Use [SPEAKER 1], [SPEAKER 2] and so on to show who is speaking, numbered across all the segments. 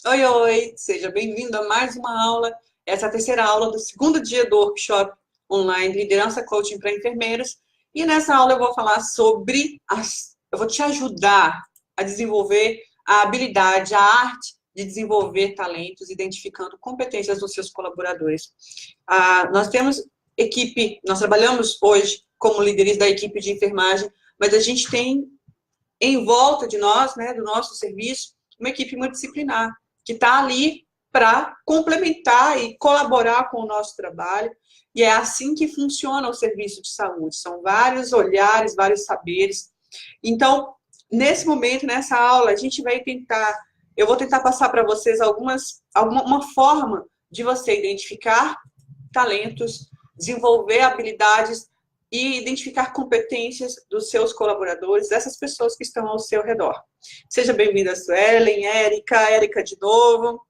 [SPEAKER 1] Oi, oi, seja bem-vindo a mais uma aula. Essa é a terceira aula do segundo dia do workshop online Liderança Coaching para Enfermeiros. E nessa aula eu vou falar sobre eu vou te ajudar a desenvolver a habilidade, a arte de desenvolver talentos, identificando competências dos seus colaboradores. Nós temos equipe, nós trabalhamos hoje como líderes da equipe de enfermagem, mas a gente tem em volta de nós, né, do nosso serviço, uma equipe multidisciplinar, que está ali para complementar e colaborar com o nosso trabalho, e é assim que funciona o serviço de saúde, são vários olhares, vários saberes. Então, nesse momento, nessa aula, eu vou tentar passar para vocês uma forma de você identificar talentos, desenvolver habilidades e identificar competências dos seus colaboradores, dessas pessoas que estão ao seu redor. Seja bem-vinda, Suelen, Érica de novo.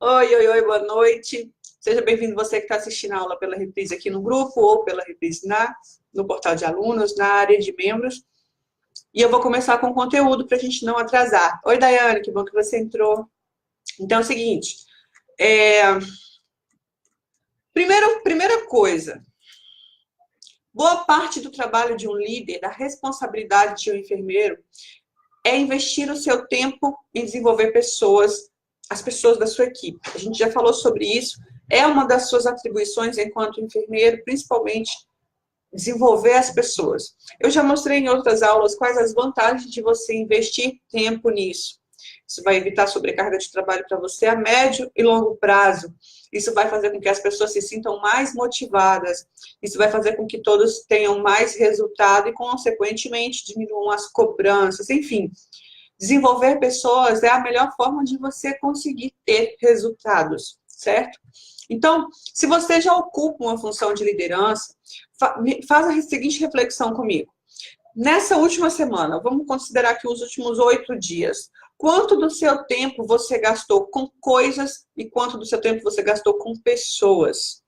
[SPEAKER 1] Oi, boa noite. Seja bem-vindo você que está assistindo a aula pela reprise aqui no grupo ou pela reprise no portal de alunos, na área de membros. E eu vou começar com o conteúdo para a gente não atrasar. Oi, Daiane, que bom que você entrou. Então é o seguinte, primeira coisa, boa parte do trabalho de um líder, da responsabilidade de um enfermeiro, é investir o seu tempo em desenvolver as pessoas da sua equipe. A gente já falou sobre isso. É uma das suas atribuições enquanto enfermeiro, principalmente desenvolver as pessoas. Eu já mostrei em outras aulas quais as vantagens de você investir tempo nisso. Isso vai evitar sobrecarga de trabalho para você a médio e longo prazo. Isso vai fazer com que as pessoas se sintam mais motivadas. Isso vai fazer com que todos tenham mais resultado e, consequentemente, diminuam as cobranças. Enfim, desenvolver pessoas é a melhor forma de você conseguir ter resultados, certo? Então, se você já ocupa uma função de liderança, faz a seguinte reflexão comigo. Nessa última semana, vamos considerar que os últimos 8 dias, quanto do seu tempo você gastou com coisas e quanto do seu tempo você gastou com pessoas?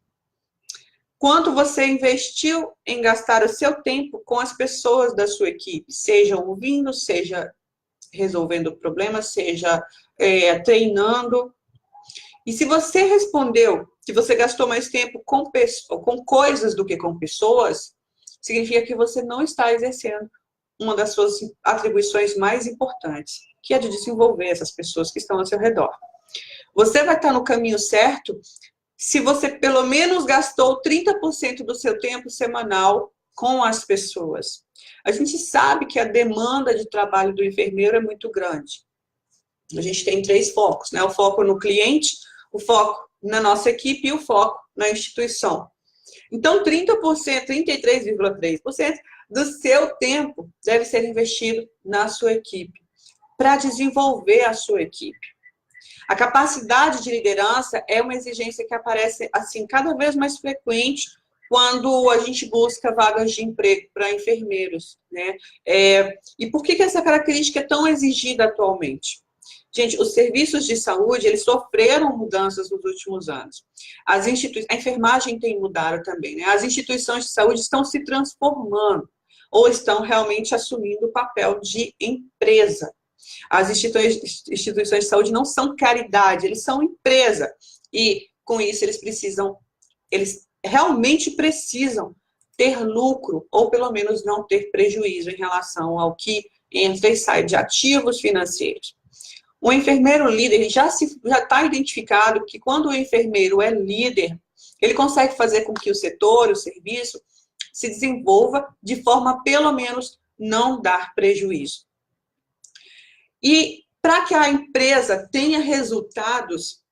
[SPEAKER 1] Quanto você investiu em gastar o seu tempo com as pessoas da sua equipe, seja ouvindo, seja resolvendo problemas, seja treinando. E se você respondeu que você gastou mais tempo com coisas do que com pessoas, significa que você não está exercendo uma das suas atribuições mais importantes, que é de desenvolver essas pessoas que estão ao seu redor. Você vai estar no caminho certo se você pelo menos gastou 30% do seu tempo semanal com as pessoas. A gente sabe que a demanda de trabalho do enfermeiro é muito grande. A gente tem 3 focos, né? O foco no cliente, o foco na nossa equipe e o foco na instituição. Então, 30%, 33,3% do seu tempo deve ser investido na sua equipe, para desenvolver a sua equipe. A capacidade de liderança é uma exigência que aparece assim cada vez mais frequente quando a gente busca vagas de emprego para enfermeiros, né? E por que essa característica é tão exigida atualmente? Gente, os serviços de saúde, eles sofreram mudanças nos últimos anos. A enfermagem tem mudado também, né? As instituições de saúde estão se transformando ou estão realmente assumindo o papel de empresa. As instituições de saúde não são caridade, eles são empresa. E, com isso, eles realmente precisam ter lucro, ou pelo menos não ter prejuízo em relação ao que entra e sai de ativos financeiros. O enfermeiro líder já está identificado que quando o enfermeiro é líder, ele consegue fazer com que o setor, o serviço, se desenvolva de forma a, pelo menos, não dar prejuízo. E para que a empresa tenha resultados,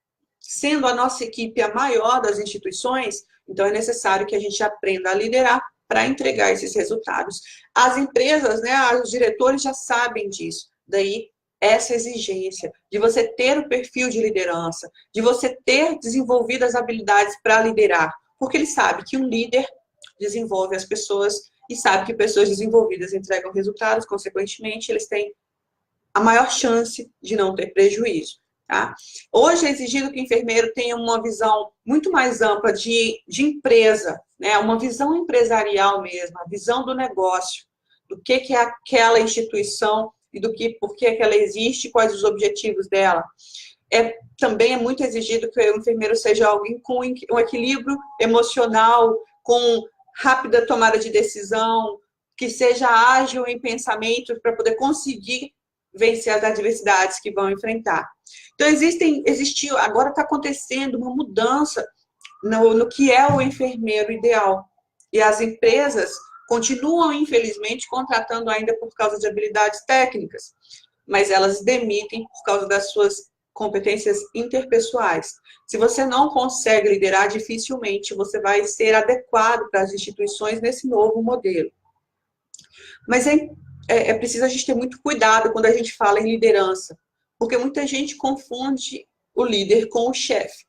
[SPEAKER 1] sendo a nossa equipe a maior das instituições, então é necessário que a gente aprenda a liderar para entregar esses resultados. As empresas, né, os diretores já sabem disso. Daí, essa exigência de você ter o perfil de liderança, de você ter desenvolvido as habilidades para liderar, porque ele sabe que um líder desenvolve as pessoas e sabe que pessoas desenvolvidas entregam resultados, consequentemente, eles têm a maior chance de não ter prejuízo. Tá? Hoje é exigido que o enfermeiro tenha uma visão muito mais ampla de empresa, né? Uma visão empresarial mesmo, a visão do negócio, do que é aquela instituição e por que ela existe, quais os objetivos dela. Também é muito exigido que o enfermeiro seja alguém com um equilíbrio emocional, com rápida tomada de decisão, que seja ágil em pensamento para poder conseguir vencer as adversidades que vão enfrentar. Então, existiu, agora está acontecendo uma mudança no que é o enfermeiro ideal. E as empresas continuam, infelizmente, contratando ainda por causa de habilidades técnicas, mas elas demitem por causa das suas competências interpessoais. Se você não consegue liderar, dificilmente você vai ser adequado para as instituições nesse novo modelo. Mas é preciso a gente ter muito cuidado quando a gente fala em liderança, porque muita gente confunde o líder com o chefe.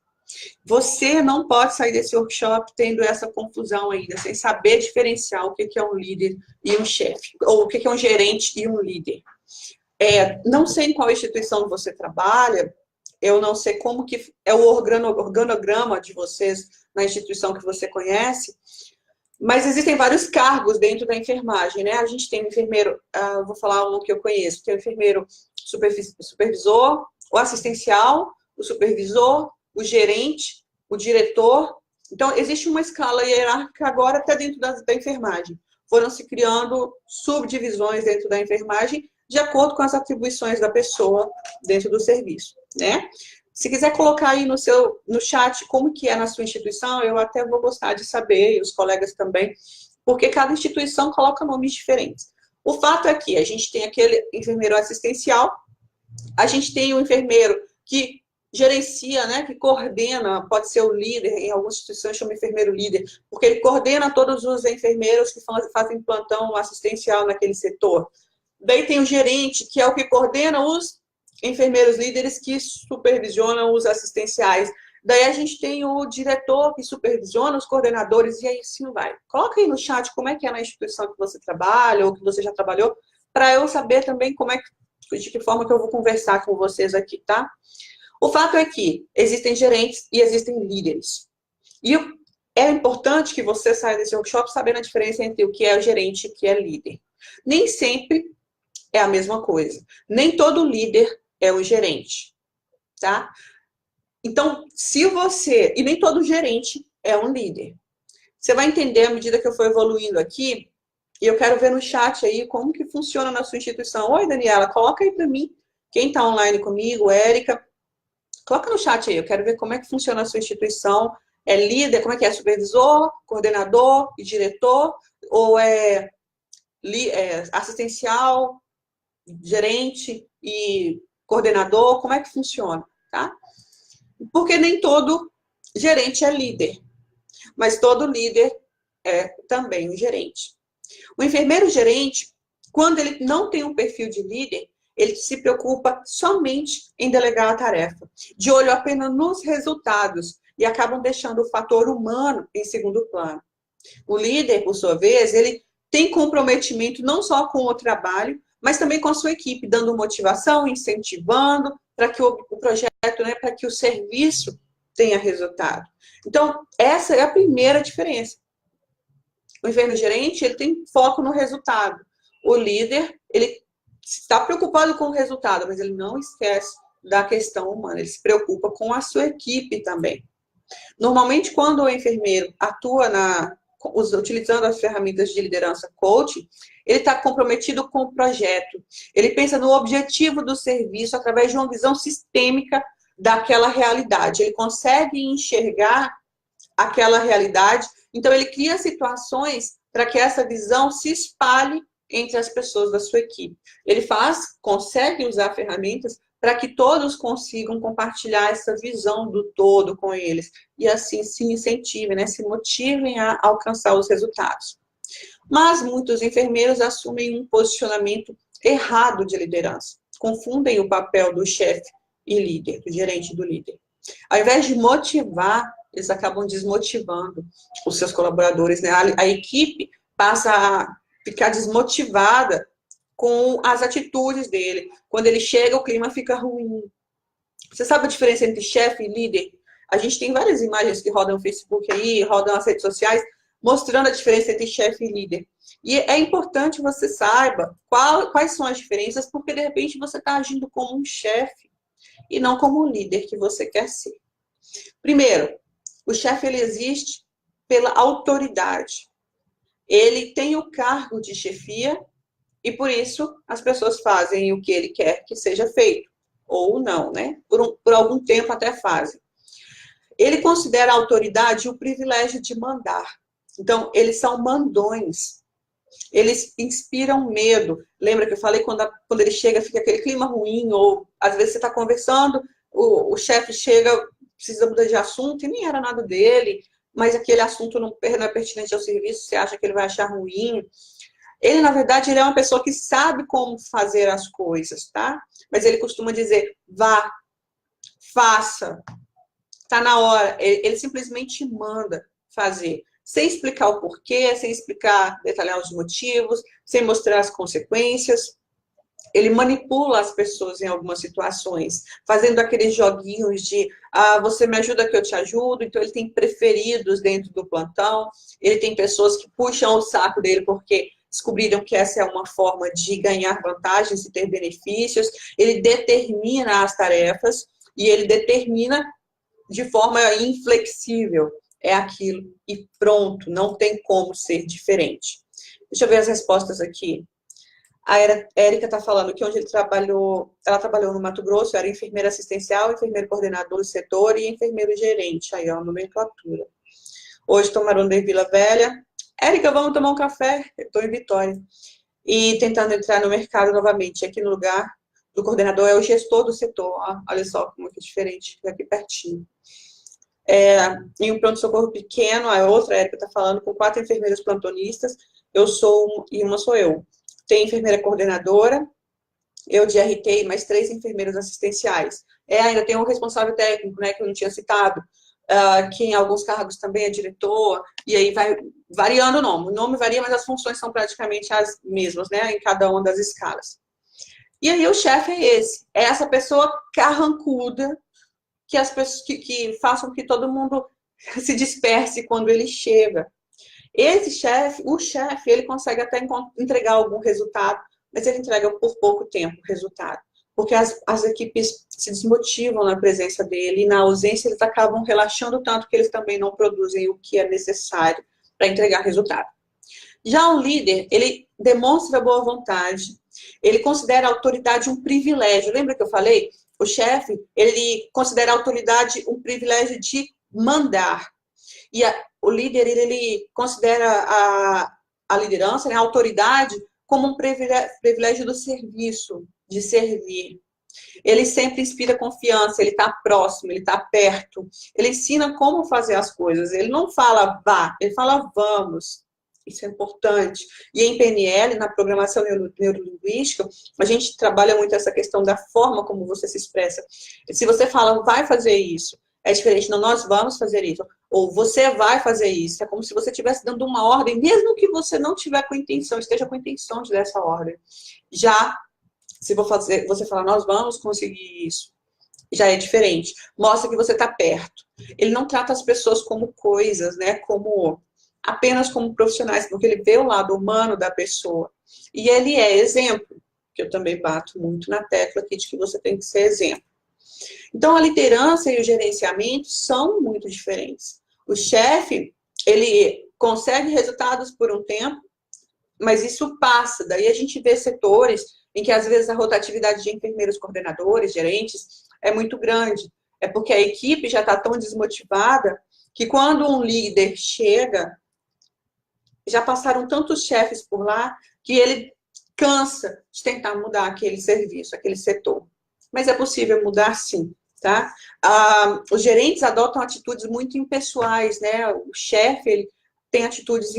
[SPEAKER 1] Você não pode sair desse workshop tendo essa confusão ainda, sem saber diferenciar o que é um líder e um chefe, ou o que é um gerente e um líder. Não sei em qual instituição você trabalha, eu não sei como que é o organograma de vocês na instituição que você conhece, mas existem vários cargos dentro da enfermagem, né? A gente tem o enfermeiro, vou falar um que eu conheço, tem o enfermeiro supervisor, o assistencial, o supervisor, o gerente, o diretor. Então, existe uma escala hierárquica agora até dentro da enfermagem. Foram se criando subdivisões dentro da enfermagem de acordo com as atribuições da pessoa dentro do serviço, né? Se quiser colocar aí no chat como que é na sua instituição, eu até vou gostar de saber, e os colegas também, porque cada instituição coloca nomes diferentes. O fato é que a gente tem aquele enfermeiro assistencial, a gente tem o enfermeiro que gerencia, né, que coordena, pode ser o líder, em algumas instituições chama enfermeiro líder, porque ele coordena todos os enfermeiros que fazem plantão assistencial naquele setor. Daí tem o gerente, que é o que coordena os enfermeiros líderes que supervisionam os assistenciais. Daí a gente tem o diretor que supervisiona os coordenadores, e aí sim vai. Coloca aí no chat como é que é na instituição que você trabalha, ou que você já trabalhou, para eu saber também de que forma que eu vou conversar com vocês aqui, tá? O fato é que existem gerentes e existem líderes. E é importante que você saia desse workshop sabendo a diferença entre o que é o gerente e o que é líder. Nem sempre é a mesma coisa. Nem todo líder é um gerente, tá? Então, e nem todo gerente é um líder. Você vai entender à medida que eu for evoluindo aqui, e eu quero ver no chat aí como que funciona na sua instituição. Oi, Daniela, coloca aí para mim. Quem está online comigo, Érica, coloca no chat aí, eu quero ver como é que funciona a sua instituição. É líder, como é que é? Supervisor, coordenador e diretor? Ou é assistencial, gerente e coordenador? Como é que funciona, tá? Porque nem todo gerente é líder, mas todo líder é também um gerente. O enfermeiro gerente, quando ele não tem um perfil de líder, ele se preocupa somente em delegar a tarefa, de olho apenas nos resultados, e acabam deixando o fator humano em segundo plano. O líder, por sua vez, ele tem comprometimento não só com o trabalho, mas também com a sua equipe, dando motivação, incentivando para que o projeto, né, para que o serviço tenha resultado. Então, essa é a primeira diferença. O enfermeiro gerente, ele tem foco no resultado. O líder, ele está preocupado com o resultado, mas ele não esquece da questão humana, ele se preocupa com a sua equipe também. Normalmente, quando o enfermeiro atua utilizando as ferramentas de liderança coaching, ele está comprometido com o projeto. Ele pensa no objetivo do serviço através de uma visão sistêmica daquela realidade. Ele consegue enxergar aquela realidade, então ele cria situações para que essa visão se espalhe entre as pessoas da sua equipe. Ele consegue usar ferramentas para que todos consigam compartilhar essa visão do todo com eles. E assim se incentivem, né, se motivem a alcançar os resultados. Mas muitos enfermeiros assumem um posicionamento errado de liderança. Confundem o papel do chefe e líder, do gerente e do líder. Ao invés de motivar, eles acabam desmotivando os seus colaboradores, né? A equipe passa a ficar desmotivada com as atitudes dele. Quando ele chega, o clima fica ruim. Você sabe a diferença entre chefe e líder? A gente tem várias imagens que rodam no Facebook aí, rodam nas redes sociais, mostrando a diferença entre chefe e líder. E é importante você saiba quais são as diferenças, porque de repente você está agindo como um chefe. e não como o líder que você quer ser. Primeiro, o chefe ele existe pela autoridade. Ele tem o cargo de chefia e por isso as pessoas fazem o que ele quer que seja feito. Ou não, né? Por algum tempo até fazem. Ele considera a autoridade o privilégio de mandar. Então, eles são mandões. Eles inspiram medo. Lembra que eu falei quando ele chega, fica aquele clima ruim, ou às vezes você está conversando, o chefe chega, precisa mudar de assunto, e nem era nada dele, mas aquele assunto não é pertinente ao serviço, você acha que ele vai achar ruim. Ele, na verdade, ele é uma pessoa que sabe como fazer as coisas, tá? Mas ele costuma dizer, vá, faça, tá na hora. Ele simplesmente manda fazer. Sem explicar o porquê, sem explicar, detalhar os motivos, sem mostrar as consequências. Ele manipula as pessoas em algumas situações, fazendo aqueles joguinhos de você me ajuda que eu te ajudo. Então, ele tem preferidos dentro do plantão, ele tem pessoas que puxam o saco dele porque descobriram que essa é uma forma de ganhar vantagens e ter benefícios. Ele determina as tarefas e ele determina de forma inflexível. É aquilo e pronto, não tem como ser diferente. Deixa eu ver as respostas aqui. A Érica está falando que onde ela trabalhou no Mato Grosso, era enfermeira assistencial, enfermeiro coordenador do setor e enfermeiro gerente, aí ó, nomenclatura. Hoje estou morando em Vila Velha. Érica, vamos tomar um café? Estou em Vitória. E tentando entrar no mercado novamente. Aqui no lugar do coordenador é o gestor do setor. Ó, olha só como é diferente, aqui pertinho. Em um pronto-socorro pequeno, a outra, a Érica está falando, com 4 enfermeiras plantonistas, e uma sou eu. Tem enfermeira coordenadora, eu de RT e mais 3 enfermeiras assistenciais. Ainda tem um responsável técnico, né, que eu não tinha citado, que em alguns cargos também é diretor, e aí vai variando o nome. O nome varia, mas as funções são praticamente as mesmas, né, em cada uma das escalas. E aí o chefe é esse, é essa pessoa carrancuda, que as pessoas que façam que todo mundo se disperse quando ele chega. Esse chefe, o chefe, ele consegue até entregar algum resultado, mas ele entrega por pouco tempo o resultado. Porque as equipes se desmotivam na presença dele, e na ausência eles acabam relaxando tanto que eles também não produzem o que é necessário para entregar resultado. Já o líder, ele demonstra boa vontade, ele considera a autoridade um privilégio. Lembra que eu falei? O chefe, ele considera a autoridade um privilégio de mandar. E o líder, ele considera a liderança, né, a autoridade, como um privilégio do serviço, de servir. Ele sempre inspira confiança, ele está próximo, ele está perto. Ele ensina como fazer as coisas. Ele não fala vá, ele fala vamos. Isso é importante. E em PNL, na programação neurolinguística, a gente trabalha muito essa questão da forma como você se expressa. Se você fala, vai fazer isso, é diferente. Não, nós vamos fazer isso. Ou você vai fazer isso. É como se você estivesse dando uma ordem, mesmo que você não tiver com intenção, esteja com intenção de dar essa ordem. Já, se você falar, nós vamos conseguir isso, já é diferente. Mostra que você está perto. Ele não trata as pessoas como coisas, né? Apenas como profissionais, porque ele vê o lado humano da pessoa. E ele é exemplo, que eu também bato muito na tecla aqui de que você tem que ser exemplo. Então, a liderança e o gerenciamento são muito diferentes. O chefe, ele consegue resultados por um tempo, mas isso passa. Daí a gente vê setores em que, às vezes, a rotatividade de enfermeiros coordenadores, gerentes, é muito grande. É porque a equipe já está tão desmotivada que quando um líder chega, já passaram tantos chefes por lá que ele cansa de tentar mudar aquele serviço, aquele setor. Mas é possível mudar sim, tá? Os gerentes adotam atitudes muito impessoais, né? O chefe, ele tem atitudes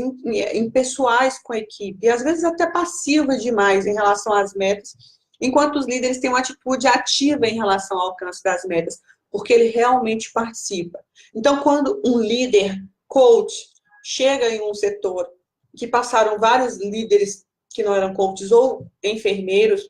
[SPEAKER 1] impessoais com a equipe, e às vezes até passivas demais em relação às metas, enquanto os líderes têm uma atitude ativa em relação ao alcance das metas, porque ele realmente participa. Então, quando um líder, coach, chega em um setor que passaram vários líderes que não eram coaches ou enfermeiros,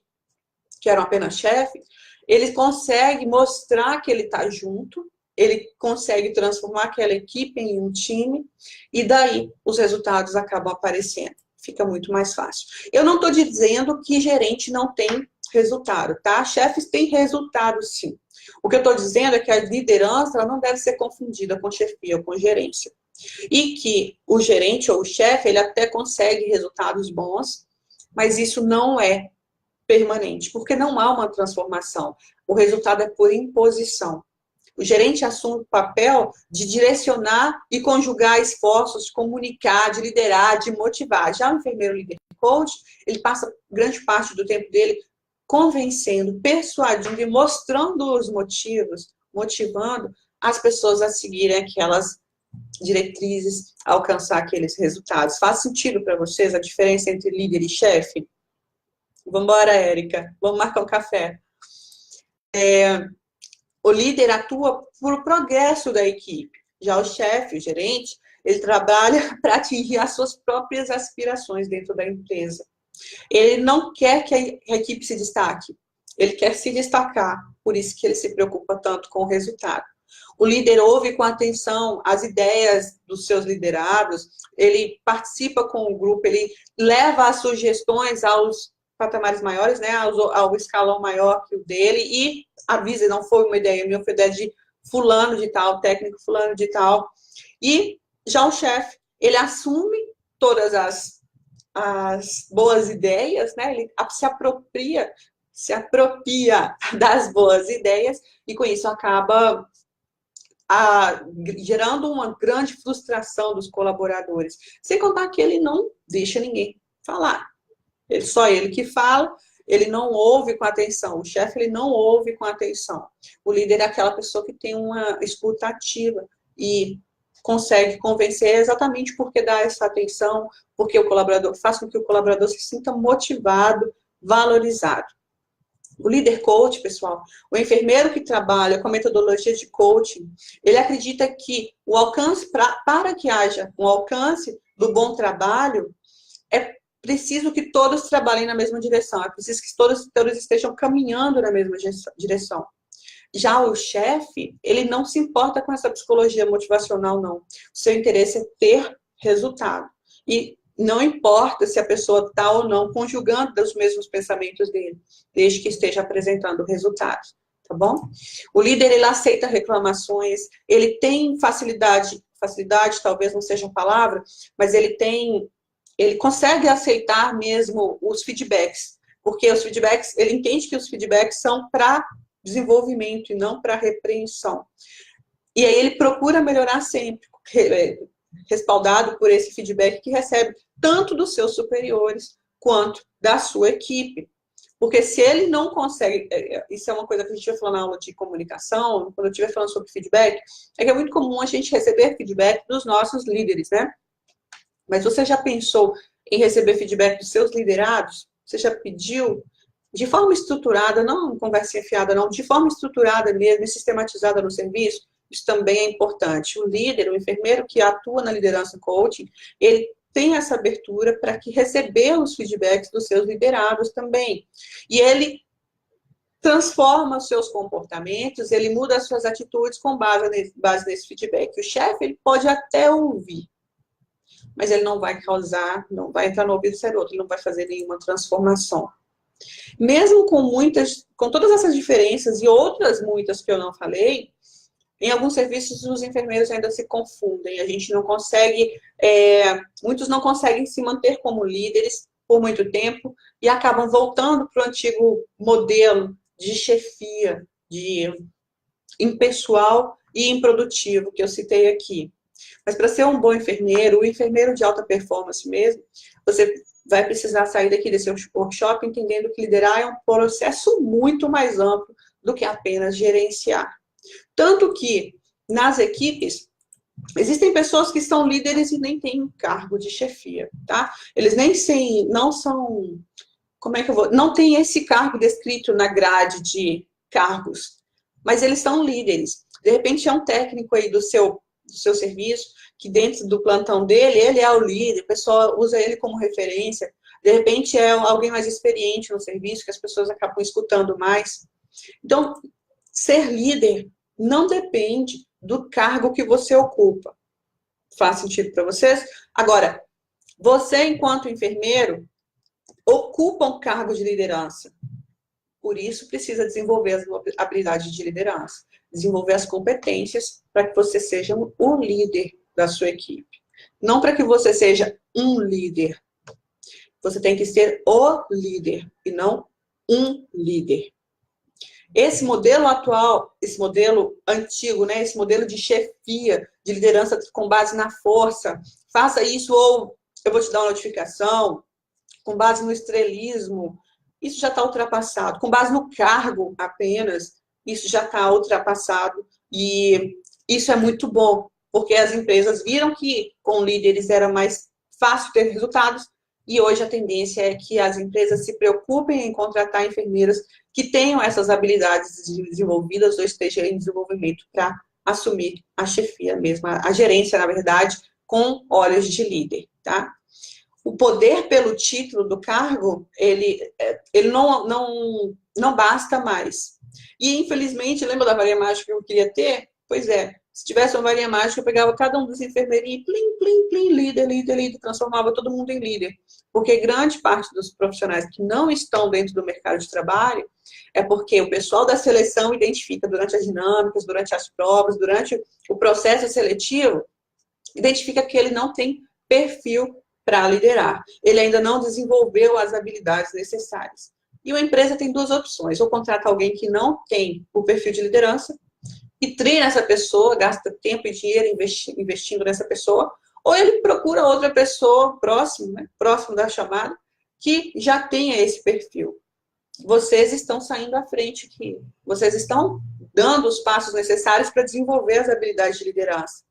[SPEAKER 1] que eram apenas chefes, ele consegue mostrar que ele está junto, ele consegue transformar aquela equipe em um time, e daí os resultados acabam aparecendo. Fica muito mais fácil. Eu não estou dizendo que gerente não tem resultado, tá? Chefes têm resultado, sim. O que eu estou dizendo é que a liderança ela não deve ser confundida com chefia ou com gerência. E que o gerente ou o chefe, ele até consegue resultados bons, mas isso não é permanente, porque não há uma transformação. O resultado é por imposição. O gerente assume o papel de direcionar e conjugar esforços, de comunicar, de liderar, de motivar. Já o enfermeiro líder coach, ele passa grande parte do tempo dele convencendo, persuadindo e mostrando os motivos, motivando as pessoas a seguirem aquelas diretrizes, a alcançar aqueles resultados. Faz sentido para vocês a diferença entre líder e chefe? Vamos embora, Érica. Vamos marcar um café. O líder atua por progresso da equipe. Já o chefe, o gerente, ele trabalha para atingir as suas próprias aspirações dentro da empresa. Ele não quer que a equipe se destaque. Ele quer se destacar. Por isso que ele se preocupa tanto com o resultado. O líder ouve com atenção as ideias dos seus liderados, ele participa com o grupo, ele leva as sugestões aos patamares maiores, né, ao escalão maior que o dele, e avisa, não foi uma ideia minha, foi ideia de fulano de tal, técnico fulano de tal. E já o chefe, ele assume todas as boas ideias, né, ele se apropria das boas ideias, e com isso acaba gerando uma grande frustração dos colaboradores. Sem contar que ele não deixa ninguém falar. Só ele que fala, ele não ouve com atenção. O chefe, ele não ouve com atenção. O líder é aquela pessoa que tem uma escuta ativa e consegue convencer exatamente porque dá essa atenção, porque o colaborador faz com que o colaborador se sinta motivado, valorizado. O líder coach, pessoal, o enfermeiro que trabalha com a metodologia de coaching, ele acredita que o alcance, para que haja um alcance do bom trabalho, é preciso que todos trabalhem na mesma direção, é preciso que todos estejam caminhando na mesma direção. Já o chefe, ele não se importa com essa psicologia motivacional, não. O seu interesse é ter resultado. E não importa se a pessoa está ou não conjugando os mesmos pensamentos dele, desde que esteja apresentando resultados, tá bom? O líder, ele aceita reclamações, ele tem facilidade talvez não seja a palavra, mas ele consegue aceitar mesmo os feedbacks, porque os feedbacks, ele entende que os feedbacks são para desenvolvimento e não para repreensão. E aí ele procura melhorar sempre, respaldado por esse feedback que recebe tanto dos seus superiores quanto da sua equipe. Porque se ele não consegue, isso é uma coisa que a gente vai falar na aula de comunicação, quando eu estiver falando sobre feedback, é que é muito comum a gente receber feedback dos nossos líderes, né? Mas você já pensou em receber feedback dos seus liderados? Você já pediu? De forma estruturada, não conversinha fiada, não, de forma estruturada mesmo, sistematizada no serviço, isso também é importante. O líder, o enfermeiro que atua na liderança coaching, ele tem essa abertura para que receber os feedbacks dos seus liderados também. E ele transforma os seus comportamentos, ele muda as suas atitudes com base nesse feedback. O chefe, ele pode até ouvir, mas ele não vai causar, não vai entrar no ouvido ceroto, ele não vai fazer nenhuma transformação. Mesmo com todas essas diferenças e outras muitas que eu não falei, em alguns serviços os enfermeiros ainda se confundem, a gente não consegue, muitos não conseguem se manter como líderes por muito tempo e acabam voltando para o antigo modelo de chefia, de impessoal e improdutivo, que eu citei aqui. Mas para ser um bom enfermeiro, o enfermeiro de alta performance mesmo, você vai precisar sair daqui desse workshop entendendo que liderar é um processo muito mais amplo do que apenas gerenciar. Tanto que, nas equipes, existem pessoas que são líderes e nem têm um cargo de chefia, tá? Eles não são, não tem esse cargo descrito na grade de cargos, mas eles são líderes. De repente, é um técnico aí do seu serviço, que dentro do plantão dele, ele é o líder, o pessoal usa ele como referência. De repente, é alguém mais experiente no serviço, que as pessoas acabam escutando mais. Então, ser líder não depende do cargo que você ocupa. Faz sentido para vocês? Agora, você, enquanto enfermeiro, ocupa um cargo de liderança. Por isso, precisa desenvolver as habilidades de liderança, desenvolver as competências para que você seja o líder da sua equipe. Não para que você seja um líder. Você tem que ser o líder e não um líder. Esse modelo atual, esse modelo antigo, né, esse modelo de chefia, de liderança com base na força, faça isso ou eu vou te dar uma notificação, com base no estrelismo, isso já está ultrapassado. Com base no cargo apenas, isso já está ultrapassado. E isso é muito bom, porque as empresas viram que com líderes era mais fácil ter resultados, e hoje a tendência é que as empresas se preocupem em contratar enfermeiras que tenham essas habilidades desenvolvidas ou estejam em desenvolvimento para assumir a chefia mesmo, a gerência, na verdade, com olhos de líder, tá? O poder pelo título do cargo, ele não basta mais. E, infelizmente, lembra da varinha mágica que eu queria ter? Pois é, se tivesse uma varinha mágica, eu pegava cada um dos enfermeirinhos, plim, plim, plim, líder, líder, líder, transformava todo mundo em líder. Porque grande parte dos profissionais que não estão dentro do mercado de trabalho é porque o pessoal da seleção identifica durante as dinâmicas, durante as provas, durante o processo seletivo, identifica que ele não tem perfil para liderar. Ele ainda não desenvolveu as habilidades necessárias. E uma empresa tem duas opções. Ou contrata alguém que não tem o perfil de liderança e treina essa pessoa, gasta tempo e dinheiro investindo nessa pessoa, ou ele procura outra pessoa próximo, né, próximo da chamada, que já tenha esse perfil. Vocês estão saindo à frente aqui. Vocês estão dando os passos necessários para desenvolver as habilidades de liderança.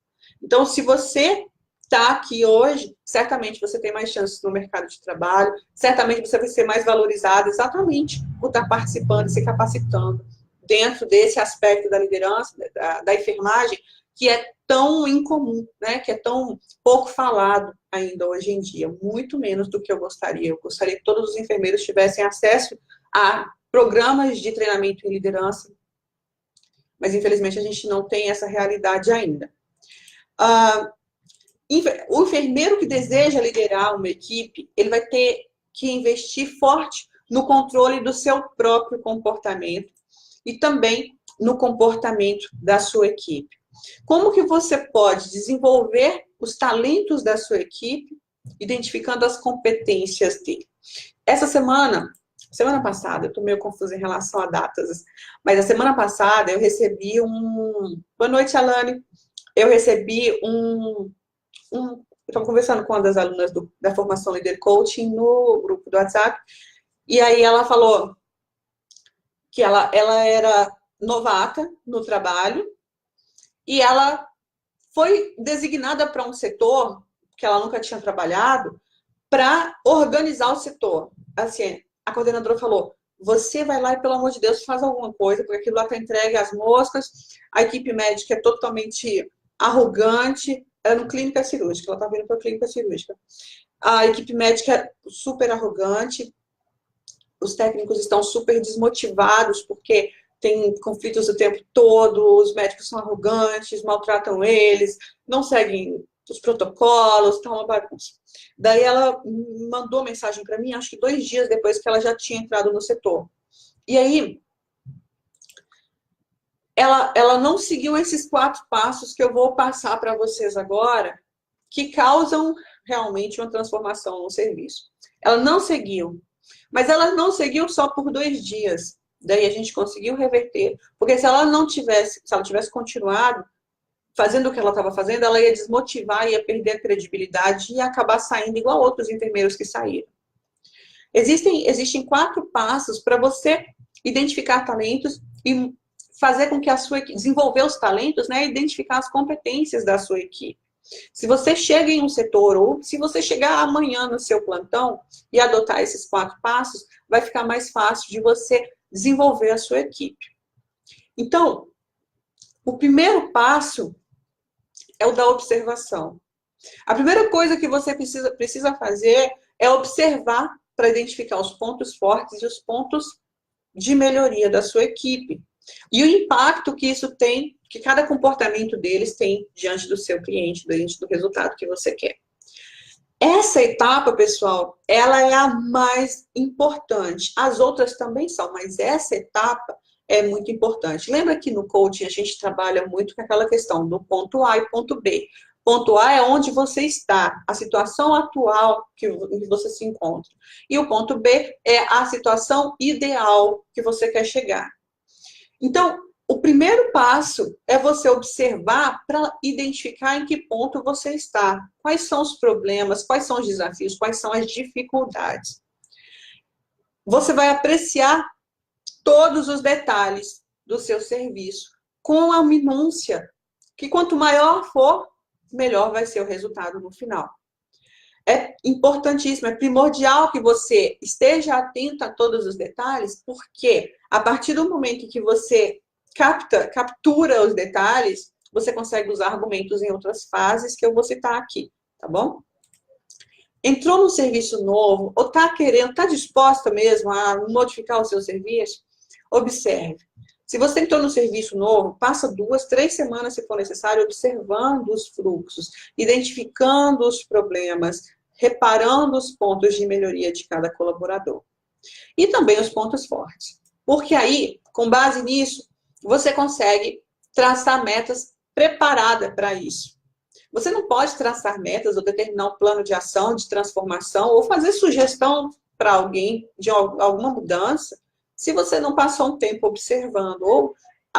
[SPEAKER 1] Então, se você está aqui hoje, certamente você tem mais chances no mercado de trabalho, certamente você vai ser mais valorizado exatamente por estar participando e se capacitando dentro desse aspecto da liderança, da enfermagem, que é tão incomum, né? Que é tão pouco falado ainda hoje em dia, muito menos do que eu gostaria. Eu gostaria que todos os enfermeiros tivessem acesso a programas de treinamento em liderança, mas infelizmente a gente não tem essa realidade ainda. O enfermeiro que deseja liderar uma equipe, ele vai ter que investir forte no controle do seu próprio comportamento e também no comportamento da sua equipe. Como que você pode desenvolver os talentos da sua equipe, identificando as competências dele? Essa semana passada, eu estou meio confusa em relação a datas, mas a semana passada eu recebi Boa noite, Alane. Eu recebi eu estava conversando com uma das alunas da formação Líder Coaching no grupo do WhatsApp, e aí ela falou que ela era novata no trabalho e ela foi designada para um setor que ela nunca tinha trabalhado para organizar o setor. Assim, a coordenadora falou, você vai lá e, pelo amor de Deus, faz alguma coisa, porque aquilo lá está entregue às moscas, a equipe médica é totalmente arrogante, era no clínica cirúrgica, ela estava vindo para a clínica cirúrgica. A equipe médica é super arrogante, os técnicos estão super desmotivados, porque tem conflitos o tempo todo, os médicos são arrogantes, maltratam eles, não seguem os protocolos, tá uma bagunça. Daí ela mandou mensagem para mim, acho que 2 dias depois que ela já tinha entrado no setor. E aí, ela não seguiu esses 4 passos que eu vou passar para vocês agora, que causam realmente uma transformação no serviço. Ela não seguiu, mas ela não seguiu só por 2 dias. Daí a gente conseguiu reverter. Porque se ela tivesse continuado fazendo o que ela estava fazendo, ela ia desmotivar, ia perder a credibilidade e ia acabar saindo igual outros enfermeiros que saíram. Existem 4 passos para você identificar talentos e fazer com que a sua equipe, desenvolver os talentos, né, identificar as competências da sua equipe. Se você chega em um setor, ou se você chegar amanhã no seu plantão e adotar esses 4 passos, vai ficar mais fácil de você desenvolver a sua equipe. Então, o primeiro passo é o da observação. A primeira coisa que você precisa fazer é observar para identificar os pontos fortes e os pontos de melhoria da sua equipe. E o impacto que isso tem, que cada comportamento deles tem diante do seu cliente, diante do resultado que você quer. Essa etapa, pessoal, ela é a mais importante. As outras também são, mas essa etapa é muito importante. Lembra que no coaching a gente trabalha muito com aquela questão do ponto A e ponto B. Ponto A é onde você está, a situação atual que você se encontra. E o ponto B é a situação ideal que você quer chegar. Então, o primeiro passo é você observar para identificar em que ponto você está. Quais são os problemas, quais são os desafios, quais são as dificuldades. Você vai apreciar todos os detalhes do seu serviço com a minúcia, que quanto maior for, melhor vai ser o resultado no final. É importantíssimo, é primordial que você esteja atento a todos os detalhes, porque a partir do momento que você captura os detalhes, você consegue usar argumentos em outras fases que eu vou citar aqui, tá bom? Entrou num serviço novo, ou está disposta mesmo a modificar o seu serviço? Observe. Se você entrou no serviço novo, passa 2, 3 semanas, se for necessário, observando os fluxos, identificando os problemas, reparando os pontos de melhoria de cada colaborador. E também os pontos fortes. Porque aí, com base nisso, você consegue traçar metas preparadas para isso. Você não pode traçar metas ou determinar um plano de ação, de transformação, ou fazer sugestão para alguém de alguma mudança, se você não passou um tempo observando, ou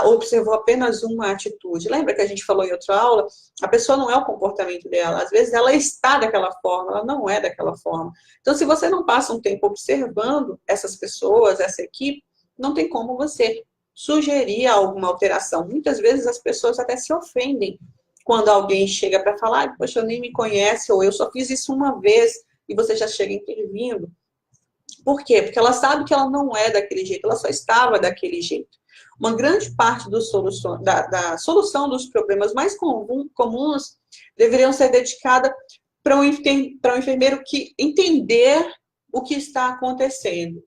[SPEAKER 1] observou apenas uma atitude. Lembra que a gente falou em outra aula? A pessoa não é o comportamento dela. Às vezes ela está daquela forma, ela não é daquela forma. Então, se você não passa um tempo observando essas pessoas, essa equipe, não tem como você sugerir alguma alteração. Muitas vezes as pessoas até se ofendem quando alguém chega para falar, poxa, eu nem me conhece, ou eu só fiz isso uma vez, e você já chega intervindo. Por quê? Porque ela sabe que ela não é daquele jeito, ela só estava daquele jeito. Uma grande parte da solução dos problemas mais comuns deveriam ser dedicada para um enfermeiro que entender o que está acontecendo.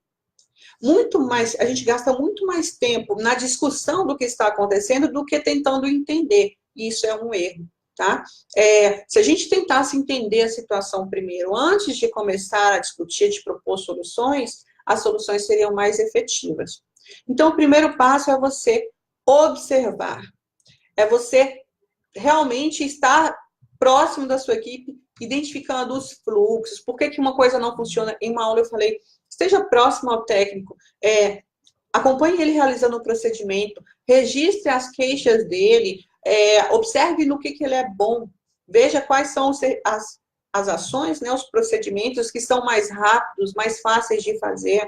[SPEAKER 1] A gente gasta muito mais tempo na discussão do que está acontecendo do que tentando entender. E isso é um erro, tá? Se a gente tentasse entender a situação primeiro, antes de começar a discutir, de propor soluções, as soluções seriam mais efetivas. Então, o primeiro passo é você observar. É você realmente estar próximo da sua equipe, identificando os fluxos. Por que uma coisa não funciona? Em uma aula eu falei, esteja próximo ao técnico, acompanhe ele realizando o procedimento, registre as queixas dele, observe no que ele é bom, veja quais são as ações, né, os procedimentos que são mais rápidos, mais fáceis de fazer,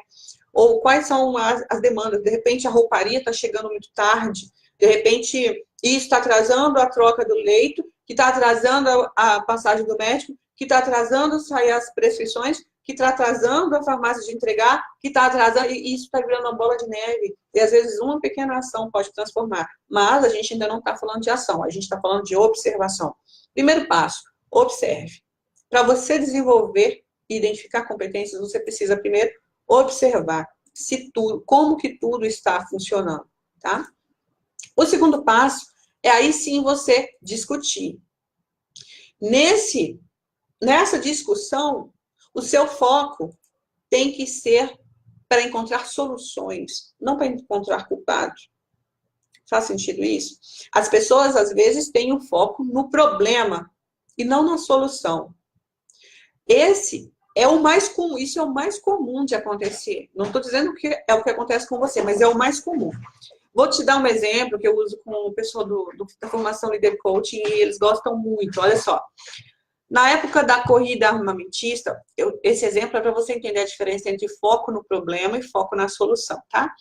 [SPEAKER 1] ou quais são as demandas. De repente, a rouparia está chegando muito tarde, de repente, isso está atrasando a troca do leito, que está atrasando a passagem do médico, que está atrasando sair as prescrições, que está atrasando a farmácia de entregar, que está atrasando, e isso está virando uma bola de neve. E às vezes uma pequena ação pode transformar. Mas a gente ainda não está falando de ação, a gente está falando de observação. Primeiro passo, observe. Para você desenvolver e identificar competências, você precisa primeiro observar como que tudo está funcionando, tá? O segundo passo é aí sim você discutir. Nessa discussão, o seu foco tem que ser para encontrar soluções, não para encontrar culpados. Faz sentido isso? As pessoas, às vezes, têm o foco no problema e não na solução. Isso é o mais comum de acontecer. Não estou dizendo que é o que acontece com você, mas é o mais comum. Vou te dar um exemplo que eu uso com o pessoal da formação Líder Coaching e eles gostam muito. Olha só. Na época da corrida armamentista, esse exemplo é para você entender a diferença entre foco no problema e foco na solução, tá?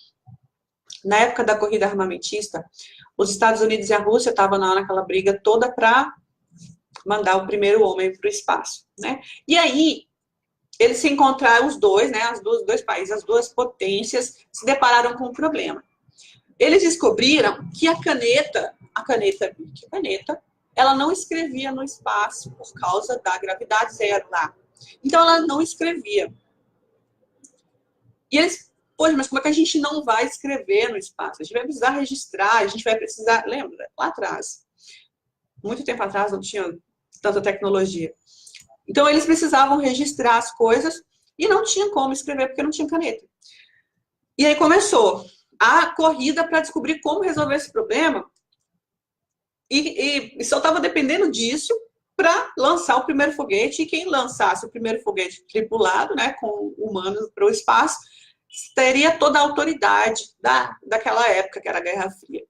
[SPEAKER 1] Na época da corrida armamentista, os Estados Unidos e a Rússia estavam naquela briga toda para mandar o primeiro homem para o espaço, né? E aí, eles se encontraram, os dois, né? Os dois países, as duas potências, se depararam com um problema. Eles descobriram que a caneta, ela não escrevia no espaço por causa da gravidade zero lá. Então, ela não escrevia. E eles, poxa, mas como é que a gente não vai escrever no espaço? A gente vai precisar registrar, a gente vai precisar... Lembra? Lá atrás, muito tempo atrás, não tinha tanta tecnologia. Então, eles precisavam registrar as coisas e não tinha como escrever porque não tinha caneta. E aí começou a corrida para descobrir como resolver esse problema e só estava dependendo disso para lançar o primeiro foguete, e quem lançasse o primeiro foguete tripulado, né, com humanos para o espaço, teria toda a autoridade daquela época, que era a Guerra Fria.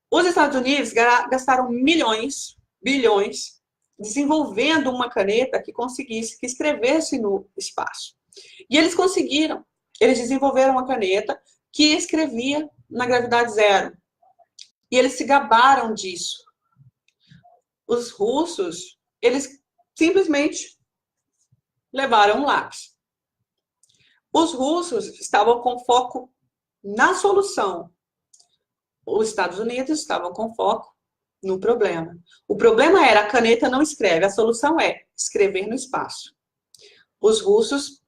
[SPEAKER 1] Os Estados Unidos gastaram milhões, bilhões, desenvolvendo uma caneta que conseguisse, que escrevesse no espaço. E eles conseguiram. Eles desenvolveram uma caneta que escrevia na gravidade zero. E eles se gabaram disso. Os russos, eles simplesmente levaram um lápis. Os russos estavam com foco na solução. Os Estados Unidos estavam com foco no problema. O problema era a caneta não escreve, a solução é escrever no espaço. Os russos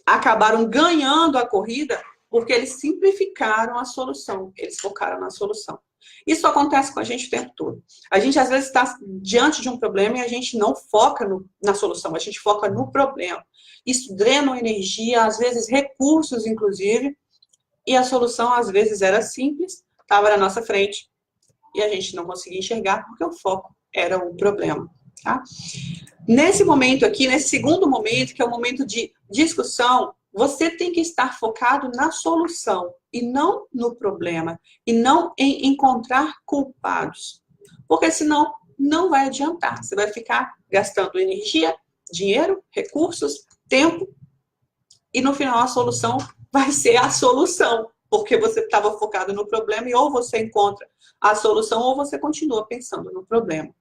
[SPEAKER 1] acabaram ganhando a corrida porque eles simplificaram a solução, eles focaram na solução. Isso acontece com a gente o tempo todo. A gente, às vezes, está diante de um problema e a gente não foca na solução, a gente foca no problema. Isso drena energia, às vezes recursos, inclusive, e a solução, às vezes, era simples, estava na nossa frente e a gente não conseguia enxergar porque o foco era o problema. Tá? Nesse momento aqui, nesse segundo momento, que é o momento de discussão, você tem que estar focado na solução e não no problema, e não em encontrar culpados, porque senão não vai adiantar. Você vai ficar gastando energia, dinheiro, recursos, tempo, e no final a solução vai ser a solução, porque você estava focado no problema e ou você encontra a solução ou você continua pensando no problema.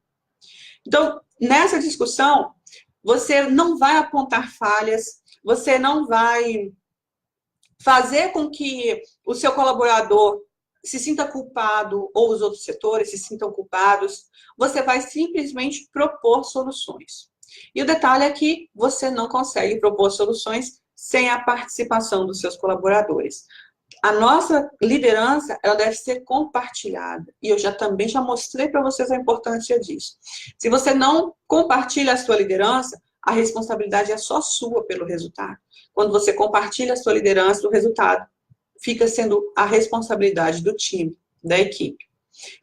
[SPEAKER 1] Então, nessa discussão, você não vai apontar falhas, você não vai fazer com que o seu colaborador se sinta culpado ou os outros setores se sintam culpados. Você vai simplesmente propor soluções. E o detalhe é que você não consegue propor soluções sem a participação dos seus colaboradores. A nossa liderança, ela deve ser compartilhada. E eu também já mostrei para vocês a importância disso. Se você não compartilha a sua liderança, a responsabilidade é só sua pelo resultado. Quando você compartilha a sua liderança, o resultado fica sendo a responsabilidade do time, da equipe.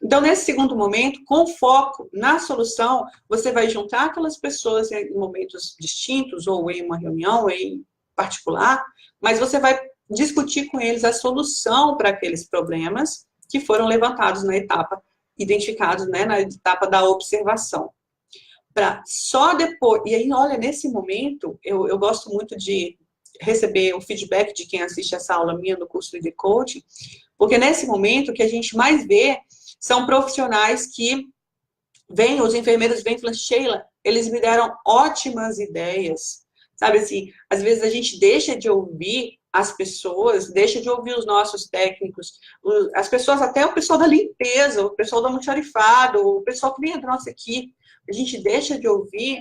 [SPEAKER 1] Então, nesse segundo momento, com foco na solução, você vai juntar aquelas pessoas em momentos distintos, ou em uma reunião, ou em particular, mas você vai discutir com eles a solução para aqueles problemas que foram levantados na etapa, identificados, né, na etapa da observação. Para só depois, e aí, olha, nesse momento, eu gosto muito de receber o feedback de quem assiste essa aula minha no curso de coaching, porque nesse momento o que a gente mais vê são profissionais que vêm, os enfermeiros vêm e falam, Sheila, eles me deram ótimas ideias. Sabe assim, às vezes a gente deixa de ouvir as pessoas, deixa de ouvir os nossos técnicos, as pessoas, até o pessoal da limpeza, o pessoal do almoxarifado, o pessoal que vem da nossa equipe, a gente deixa de ouvir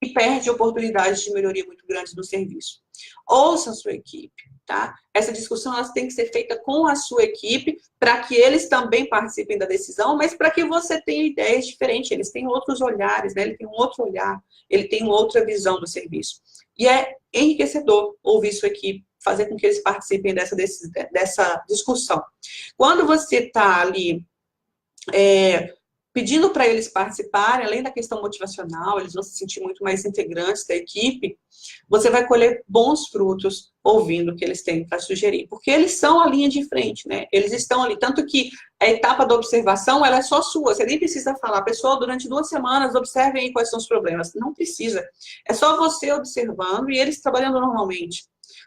[SPEAKER 1] e perde oportunidades de melhoria muito grandes no serviço. Ouça a sua equipe, tá? Essa discussão ela tem que ser feita com a sua equipe para que eles também participem da decisão, mas para que você tenha ideias diferentes. Eles têm outros olhares, né? Ele tem um outro olhar, ele tem uma outra visão do serviço. E é enriquecedor ouvir sua equipe, fazer com que eles participem dessa discussão. Quando você está ali pedindo para eles participarem, além da questão motivacional, eles vão se sentir muito mais integrantes da equipe, você vai colher bons frutos ouvindo o que eles têm para sugerir, porque eles são a linha de frente, né? Eles estão ali, tanto que a etapa da observação, ela é só sua, você nem precisa falar, pessoal, durante 2 semanas, observem aí quais são os problemas. Não precisa, é só você observando e eles trabalhando normalmente.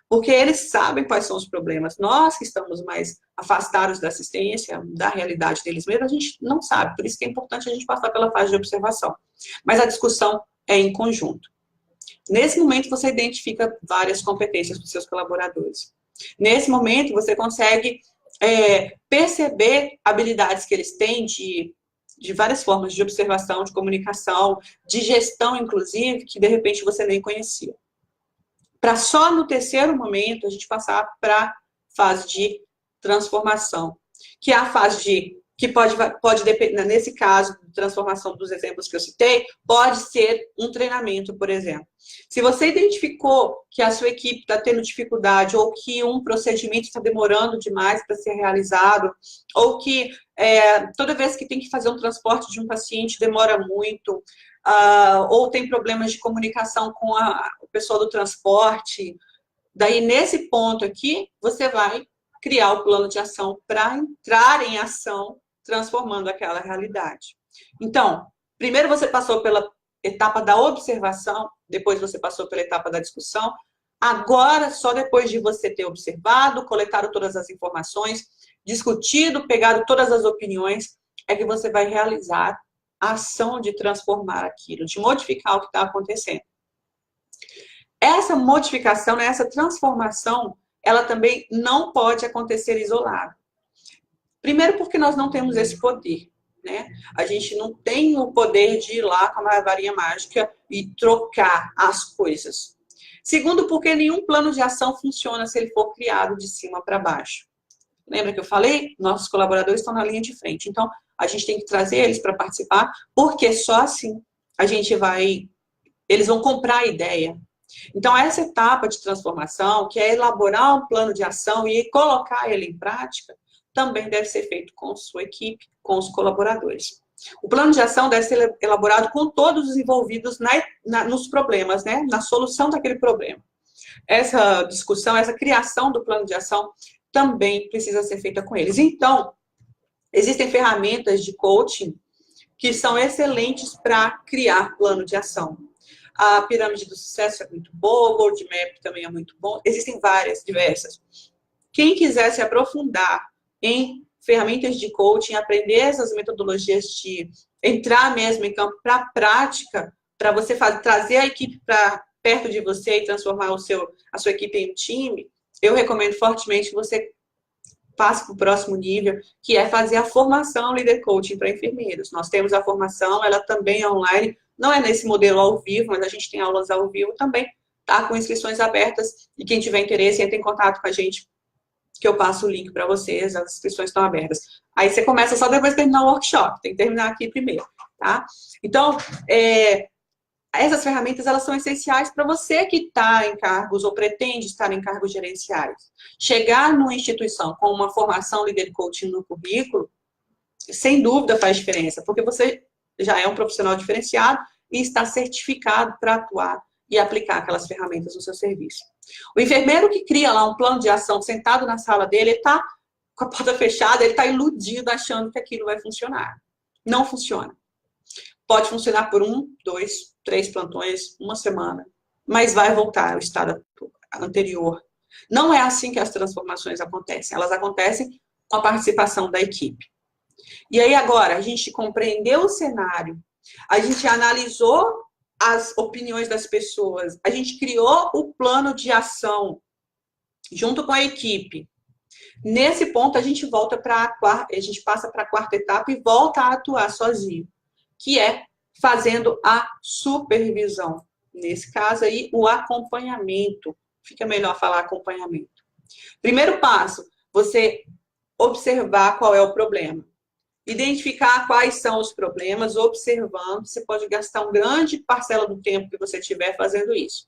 [SPEAKER 1] Porque eles sabem quais são os problemas. Nós que estamos mais afastados da assistência, da realidade deles mesmos, a gente não sabe. Por isso que é importante a gente passar pela fase de observação. Mas a discussão é em conjunto. Nesse momento, você identifica várias competências dos seus colaboradores. Nesse momento, você consegue perceber habilidades que eles têm de várias formas de observação, de comunicação, de gestão, inclusive, que de repente você nem conhecia. Para só no terceiro momento a gente passar para a fase de transformação, que é a fase de que pode depender, nesse caso, de transformação dos exemplos que eu citei, pode ser um treinamento, por exemplo. Se você identificou que a sua equipe está tendo dificuldade, ou que um procedimento está demorando demais para ser realizado, ou que toda vez que tem que fazer um transporte de um paciente demora muito, ou tem problemas de comunicação com o pessoal do transporte, daí nesse ponto aqui, você vai criar o plano de ação para entrar em ação, transformando aquela realidade. Então, primeiro você passou pela etapa da observação, depois você passou pela etapa da discussão, agora, só depois de você ter observado, coletado todas as informações, discutido, pegado todas as opiniões, é que você vai realizar a ação de transformar aquilo, de modificar o que está acontecendo. Essa modificação, essa transformação, ela também não pode acontecer isolada. Primeiro porque nós não temos esse poder, né? A gente não tem o poder de ir lá com a varinha mágica e trocar as coisas. Segundo, porque nenhum plano de ação funciona se ele for criado de cima para baixo. Lembra que eu falei? Nossos colaboradores estão na linha de frente. Então, a gente tem que trazer eles para participar, porque só assim eles vão comprar a ideia. Então, essa etapa de transformação, que é elaborar um plano de ação e colocar ele em prática, também deve ser feito com sua equipe, com os colaboradores. O plano de ação deve ser elaborado com todos os envolvidos nos problemas, né? Na solução daquele problema. Essa discussão, essa criação do plano de ação também precisa ser feita com eles. Então, existem ferramentas de coaching que são excelentes para criar plano de ação. A pirâmide do sucesso é muito boa, o Gold Map também é muito bom. Existem várias, diversas. Quem quiser se aprofundar em ferramentas de coaching, aprender essas metodologias de entrar mesmo em campo para a prática, para você trazer a equipe para perto de você e transformar a sua equipe em um time, eu recomendo fortemente que você passe para o próximo nível, que é fazer a formação Líder Coaching para enfermeiros. Nós temos a formação, ela também é online, não é nesse modelo ao vivo, mas a gente tem aulas ao vivo também, tá? Com inscrições abertas, e quem tiver interesse, entre em contato com a gente, que eu passo o link para vocês, as inscrições estão abertas. Aí você começa só depois de terminar o workshop, tem que terminar aqui primeiro, tá? Então, essas ferramentas, elas são essenciais para você que está em cargos ou pretende estar em cargos gerenciais. Chegar numa instituição com uma formação Líder Coaching no currículo, sem dúvida faz diferença, porque você já é um profissional diferenciado e está certificado para atuar e aplicar aquelas ferramentas no seu serviço. O enfermeiro que cria lá um plano de ação sentado na sala dele, ele está com a porta fechada, ele está iludido achando que aquilo vai funcionar. Não funciona. Pode funcionar por 1, 2, 3 plantões, uma semana, mas vai voltar ao estado anterior. Não é assim que as transformações acontecem. Elas acontecem com a participação da equipe. E aí agora, a gente compreendeu o cenário, a gente analisou as opiniões das pessoas, a gente criou o plano de ação junto com a equipe. Nesse ponto, a gente passa para a quarta etapa e volta a atuar sozinho, que é fazendo a supervisão. Nesse caso aí, o acompanhamento. Fica melhor falar acompanhamento. Primeiro passo, você observar qual é o problema. Identificar quais são os problemas, observando. Você pode gastar uma grande parcela do tempo que você tiver fazendo isso.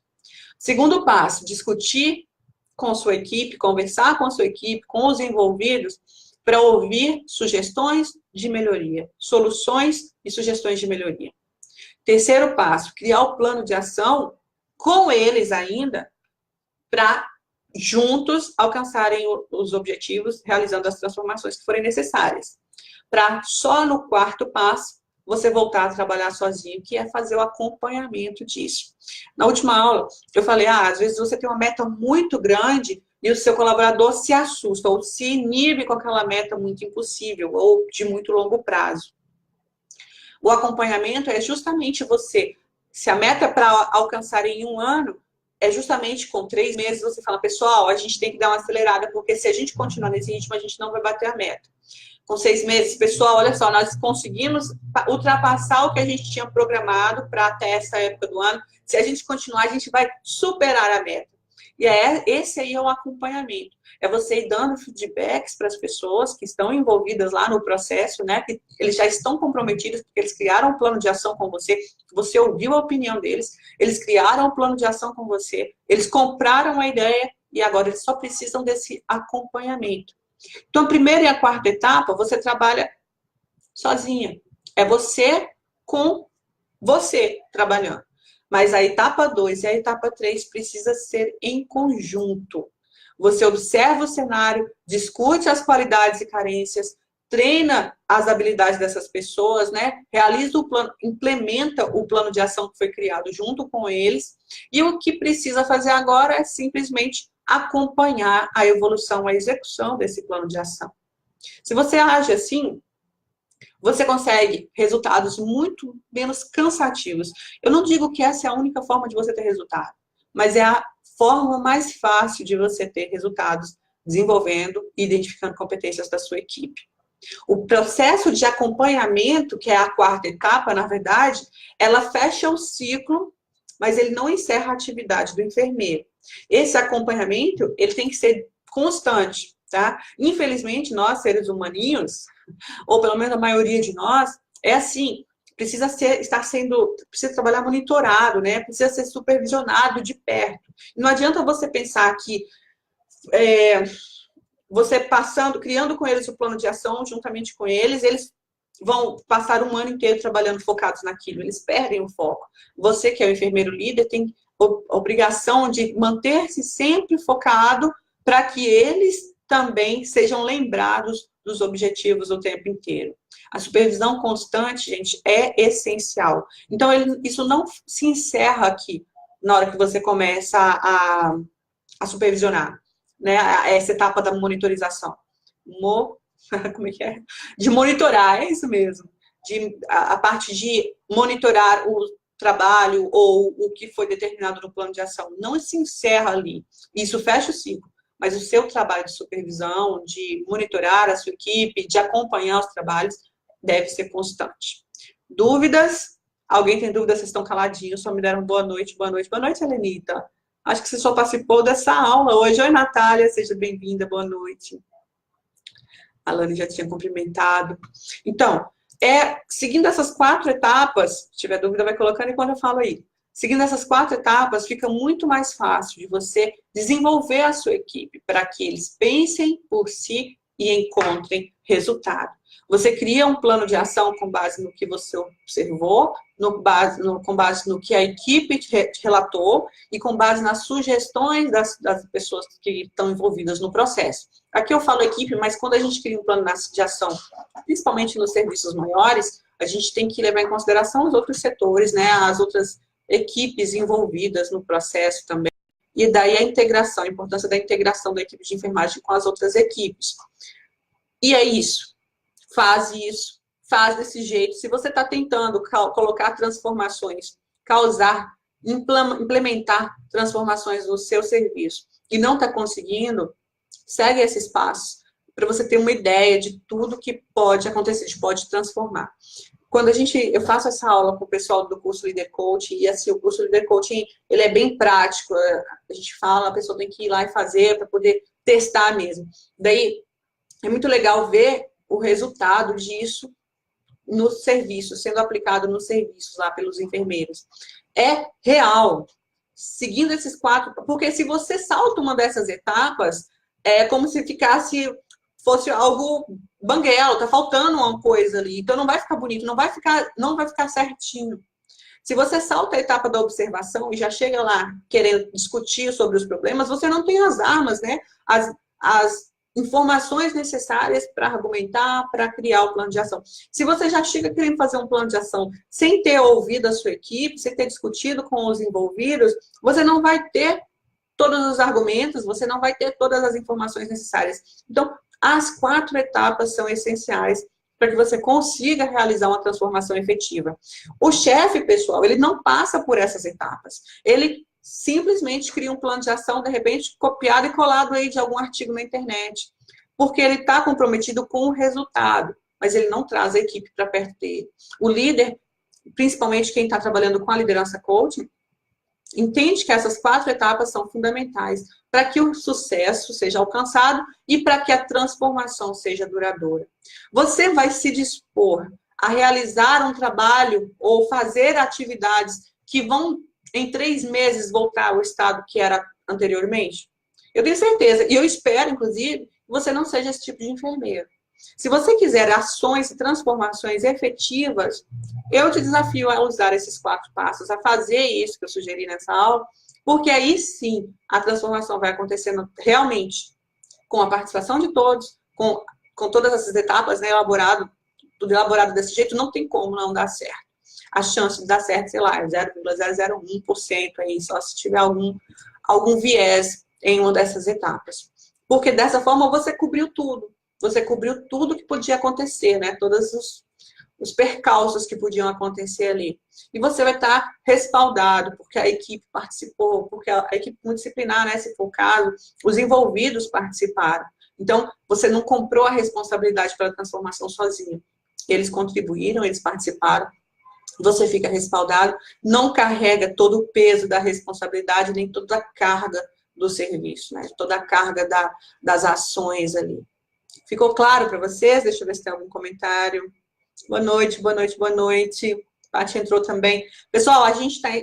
[SPEAKER 1] Segundo passo, discutir com sua equipe, conversar com a sua equipe, com os envolvidos, para ouvir sugestões de melhoria, soluções e sugestões de melhoria. Terceiro passo, criar o plano de ação com eles ainda, para juntos alcançarem os objetivos, realizando as transformações que forem necessárias. Para só no quarto passo, você voltar a trabalhar sozinho, que é fazer o acompanhamento disso. Na última aula, eu falei, às vezes você tem uma meta muito grande e o seu colaborador se assusta ou se inibe com aquela meta muito impossível ou de muito longo prazo. O acompanhamento é justamente você, se a meta é para alcançar em 1 ano, é justamente com 3 meses você fala, pessoal, a gente tem que dar uma acelerada, porque se a gente continuar nesse ritmo, a gente não vai bater a meta. Com 6 meses, pessoal, olha só, nós conseguimos ultrapassar o que a gente tinha programado para até essa época do ano. Se a gente continuar, a gente vai superar a meta. E esse aí é o acompanhamento. É você ir dando feedbacks para as pessoas que estão envolvidas lá no processo, né? Que eles já estão comprometidos, porque eles criaram um plano de ação com você ouviu a opinião deles, eles criaram um plano de ação com você, eles compraram a ideia e agora eles só precisam desse acompanhamento. Então, a primeira e a quarta etapa, você trabalha sozinha. É você com você trabalhando. Mas a etapa 2 e a etapa 3 precisa ser em conjunto. Você observa o cenário, discute as qualidades e carências, treina as habilidades dessas pessoas, né? Realiza o plano, implementa o plano de ação que foi criado junto com eles. E o que precisa fazer agora é simplesmente acompanhar a evolução, a execução desse plano de ação. Se você age assim, você consegue resultados muito menos cansativos. Eu não digo que essa é a única forma de você ter resultado, mas é a forma mais fácil de você ter resultados desenvolvendo e identificando competências da sua equipe. O processo de acompanhamento, que é a quarta etapa, na verdade, ela fecha o ciclo, mas ele não encerra a atividade do enfermeiro. Esse acompanhamento, ele tem que ser constante, tá? Infelizmente, nós, seres humaninhos, ou pelo menos a maioria de nós, é assim, precisa trabalhar monitorado, né? Precisa ser supervisionado de perto. Não adianta você pensar que você criando com eles o plano de ação, juntamente com eles vão passar um ano inteiro trabalhando focados naquilo, eles perdem o foco. Você, que é o enfermeiro líder, tem a obrigação de manter-se sempre focado para que eles também sejam lembrados dos objetivos o tempo inteiro. A supervisão constante, gente, é essencial. Então, isso não se encerra aqui, na hora que você começa a supervisionar, né? Essa etapa da monitorização. Como é que é? De monitorar, é isso mesmo. A parte de monitorar o trabalho ou o que foi determinado no plano de ação. Não se encerra ali. Isso fecha o ciclo. Mas o seu trabalho de supervisão, de monitorar a sua equipe, de acompanhar os trabalhos, deve ser constante. Dúvidas? Alguém tem dúvidas? Vocês estão caladinhos, só me deram boa noite, boa noite. Boa noite, Helenita. Acho que você só participou dessa aula hoje. Oi, Natália, seja bem-vinda, boa noite. A Lani já tinha cumprimentado. Então, seguindo essas 4 etapas, se tiver dúvida, vai colocando enquanto eu falo aí. Seguindo essas 4 etapas, fica muito mais fácil de você desenvolver a sua equipe para que eles pensem por si e encontrem resultado. Você cria um plano de ação com base no que você observou, com base no que a equipe te relatou e com base nas sugestões das pessoas que estão envolvidas no processo. Aqui eu falo equipe, mas quando a gente cria um plano de ação, principalmente nos serviços maiores, a gente tem que levar em consideração os outros setores, né, as outras equipes envolvidas no processo também. E daí a integração, a importância da integração da equipe de enfermagem com as outras equipes. E é isso. Faz desse jeito. Se você está tentando colocar transformações, implementar transformações no seu serviço e não está conseguindo, segue esses passos para você ter uma ideia de tudo que pode acontecer, pode transformar. Quando eu faço essa aula com o pessoal do curso Líder Coaching, e assim, o curso Líder Coaching, ele é bem prático, a gente fala, a pessoa tem que ir lá e fazer para poder testar mesmo. Daí, é muito legal ver o resultado disso no serviço, sendo aplicado nos serviços lá pelos enfermeiros. É real. Seguindo esses 4, porque se você salta uma dessas etapas, é como se fosse algo banguelo, tá faltando uma coisa ali, então não vai ficar bonito, não vai ficar certinho. Se você salta a etapa da observação e já chega lá querendo discutir sobre os problemas, você não tem as armas, né? As informações necessárias para argumentar, para criar o plano de ação. Se você já chega querendo fazer um plano de ação sem ter ouvido a sua equipe, sem ter discutido com os envolvidos, você não vai ter todos os argumentos, você não vai ter todas as informações necessárias. Então, as 4 etapas são essenciais para que você consiga realizar uma transformação efetiva. O chefe, pessoal, ele não passa por essas etapas. Ele simplesmente cria um plano de ação, de repente, copiado e colado aí de algum artigo na internet. Porque ele está comprometido com o resultado, mas ele não traz a equipe para perto dele. O líder, principalmente quem está trabalhando com a liderança coaching, Entende que essas 4 etapas são fundamentais para que o sucesso seja alcançado e para que a transformação seja duradoura. Você vai se dispor a realizar um trabalho ou fazer atividades que vão, em 3 meses, voltar ao estado que era anteriormente? Eu tenho certeza, e eu espero, inclusive, que você não seja esse tipo de enfermeiro. Se você quiser ações e transformações efetivas, eu te desafio a usar esses 4 passos, a fazer isso que eu sugeri nessa aula, porque aí sim a transformação vai acontecendo realmente com a participação de todos, com todas essas etapas, né, tudo elaborado desse jeito, não tem como não dar certo. A chance de dar certo, sei lá, é 0,001% aí, só se tiver algum viés em uma dessas etapas. Porque dessa forma você cobriu tudo. Você cobriu tudo que podia acontecer, né? Todos os percalços que podiam acontecer ali. E você vai estar respaldado, porque a equipe participou, porque a equipe multidisciplinar, né, se for o caso, os envolvidos participaram. Então, você não comprou a responsabilidade pela transformação sozinho. Eles contribuíram, eles participaram, você fica respaldado, não carrega todo o peso da responsabilidade, nem toda a carga do serviço, né? Toda a carga das ações ali. Ficou claro para vocês? Deixa eu ver se tem algum comentário. Boa noite, boa noite, boa noite. Paty entrou também. Pessoal,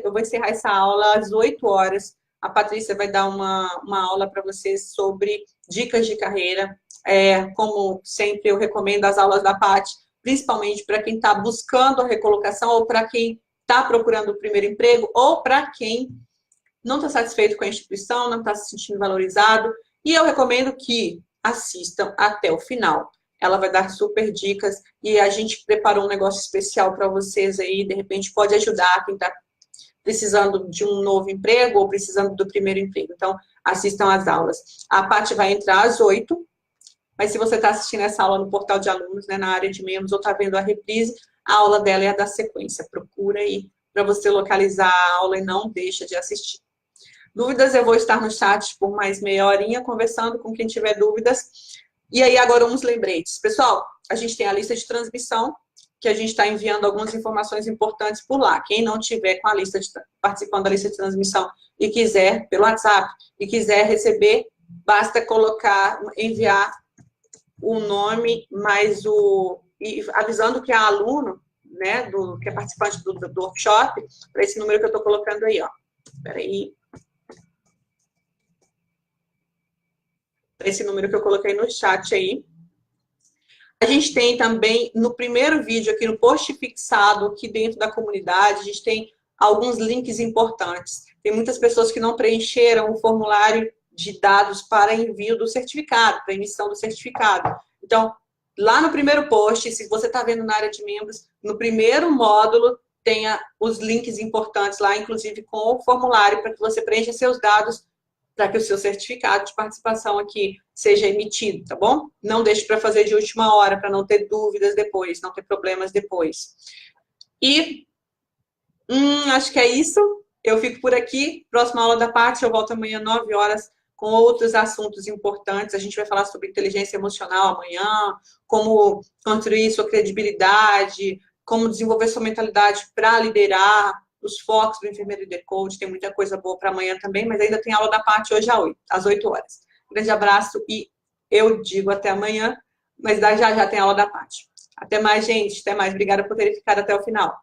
[SPEAKER 1] eu vou encerrar essa aula às 8 horas. A Patrícia vai dar uma aula para vocês sobre dicas de carreira. Como sempre, eu recomendo as aulas da Paty, principalmente para quem está buscando a recolocação ou para quem está procurando o primeiro emprego ou para quem não está satisfeito com a instituição, não está se sentindo valorizado. E eu recomendo que assistam até o final. Ela vai dar super dicas e a gente preparou um negócio especial para vocês aí, de repente pode ajudar quem está precisando de um novo emprego ou precisando do primeiro emprego. Então, assistam às aulas. A Paty vai entrar às 8, mas se você está assistindo essa aula no portal de alunos, né, na área de membros, ou está vendo a reprise, a aula dela é a da sequência. Procura aí para você localizar a aula e não deixa de assistir. Dúvidas, eu vou estar no chat por mais meia horinha, conversando com quem tiver dúvidas. E aí, agora, uns lembretes. Pessoal, a gente tem a lista de transmissão, que a gente está enviando algumas informações importantes por lá. Quem não tiver com a lista participando da lista de transmissão e quiser, pelo WhatsApp, e quiser receber, basta enviar o nome, e avisando que é aluno, né, que é participante do workshop, para esse número que eu estou colocando aí, ó. Espera aí. Esse número que eu coloquei no chat aí. A gente tem também, no primeiro vídeo aqui, no post fixado aqui dentro da comunidade, a gente tem alguns links importantes. Tem muitas pessoas que não preencheram o formulário de dados para envio do certificado, para emissão do certificado. Então, lá no primeiro post, se você está vendo na área de membros, no primeiro módulo, tenha os links importantes lá, inclusive com o formulário, para que você preencha seus dados para que o seu certificado de participação aqui seja emitido, tá bom? Não deixe para fazer de última hora, para não ter dúvidas depois, não ter problemas depois. E, acho que é isso. Eu fico por aqui. Próxima aula da Paty, eu volto amanhã, 9 horas, com outros assuntos importantes. A gente vai falar sobre inteligência emocional amanhã, como construir sua credibilidade, como desenvolver sua mentalidade para liderar, os focos do Enfermeiro Líder Coach, tem muita coisa boa para amanhã também, mas ainda tem aula da Paty hoje às 8 horas. Grande abraço e eu digo até amanhã, mas já tem aula da Paty. Até mais, gente. Até mais. Obrigada por terem ficado até o final.